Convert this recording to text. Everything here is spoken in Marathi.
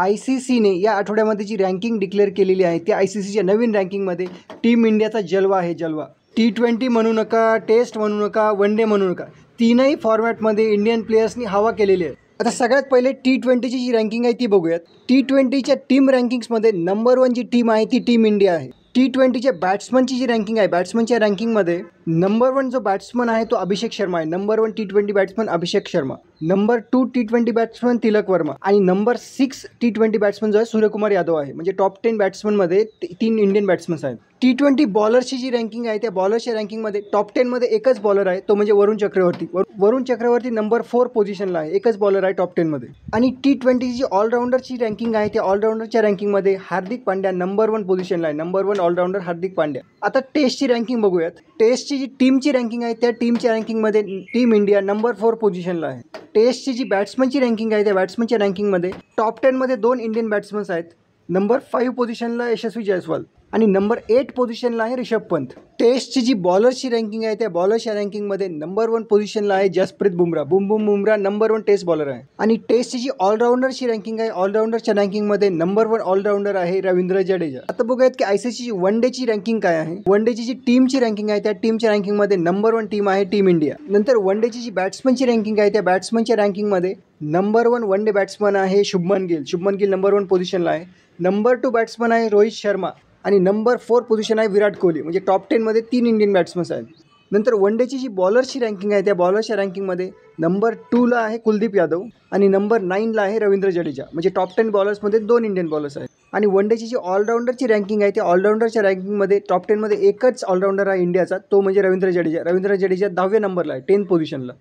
ICCने या आठवड्यामध्ये जी रँकिंग डिक्लेअर केलेली आहे त्या ICCच्या नवीन रँकिंगमध्ये टीम इंडियाचा जलवा आहे जलवा. T20 म्हणू नका, टेस्ट म्हणू नका, वन डे म्हणू नका, तीनही फॉर्मॅटमध्ये इंडियन प्लेयर्सनी हवा केलेली आहे. आता सगळ्यात पहिले T20ची जी रँकिंग आहे ती बघूयात. T20च्या टीम रँकिंग्समध्ये नंबर 1 जी टीम आहे ती टीम इंडिया आहे. T20च्या बॅट्समनची जी रँकिंग आहे, बॅट्समनच्या रँकिंगमध्ये नंबर 1 जो बॅट्समन आहे तो अभिषेक शर्मा आहे. Number 1 T20 batsman Abhishek Sharma, number 2 T20 batsman Tilak Varma आणि नंबर 6 T20 बॅट्समन जो आहे सूर्यकुमार यादव आहे. म्हणजे टॉप 10 बॅट्समनमध्ये 3 इंडियन बॅट्समन्स आहेत. T20 बॉलर्सची जी रँकिंग आहे त्या बॉलर्सच्या रँकिंगमध्ये टॉप 10मध्ये एकच बॉलर आहे, तो म्हणजे वरुण चक्रवर्ती. वरुण चक्रवर्ती नंबर 4 पोझिशनला आहे, एकच बॉलर आहे टॉप 10मध्ये. आणि T20ची जी ऑलराऊंडरची रँकिंग आहे त्या ऑलराऊंडरच्या रँकिंगमध्ये हार्दिक पांड्या नंबर 1 पोझिशनला आहे. Number 1 all-rounder Hardik Pandya. आता टेस्टची रँकिंग बघूयात. टेस्टची जी टीमची रँकिंग आहे त्या टीमच्या रँकिंगमध्ये टीम इंडिया नंबर 4 पोझिशनला आहे. टेस्टची जी बॅट्समनची रँकिंग आहे त्या बॅट्समनच्या रँकिंगमध्ये टॉप 10मध्ये 2 इंडियन बॅट्समन्स आहेत. नंबर 5 पोझिशनला यशस्वी जायस्वाल आणि नंबर 8 पोझिशनला आहे रिषभ पंत. टेस्टची जी बॉलर्सची रँकिंग आहे त्या बॉलर्सच्या रँकिंगमध्ये नंबर 1 पोझिशनला आहे Jasprit Bumrah. Bumrah number 1 test bowler आहे. आणि टेस्टची जी ऑलराऊंडरची रँकिंग आहे, ऑलराऊंडरच्या रँकिंगमध्ये नंबर 1 ऑलराऊंडर आहे रवींद्र जडेजा. आता बघूयात की ICCची वन डेची रँकिंग काय आहे. वन डेची जी टीमची रँकिंग आहे त्या टीमच्या रँकिंगमध्ये नंबर 1 टीम आहे टीम इंडिया. नंतर वन डेची जी बॅट्समनची रँकिंग आहे त्या बॅट्समनच्या रँकिंगमध्ये नंबर 1 वन डे बॅट्समन आहे शुभमन गिल नंबर 1 पोझिशनला आहे. नंबर 2 बॅट्समन आहे रोहित शर्मा आणि नंबर 4 पोझिशन आहे विराट कोहली. म्हणजे टॉप 10मध्ये 3 इंडियन बॅट्समन्स आहेत. नंतर वन डेची जी बॉलर्सची रँकिंग आहे त्या बॉलर्सच्या रँकिंगमध्ये नंबर 2ला आहे कुलदीप यादव आणि नंबर 9ला आहे रवींद्र जडेजा. म्हणजे टॉप 10 बॉलर्समध्ये 2 इंडियन बॉलर्स आहेत. आणि वन डेची जी ऑलराऊंडरची रँकिंग आहे त्या ऑलराऊंडरच्या रँकिंगमध्ये टॉप 10मध्ये एकच ऑलराऊंडर आहे इंडियाचा, तो म्हणजे रवींद्र जडेजा. रवींद्र जडेजा 10व्या नंबरला आहे, 10th पोझिशनला.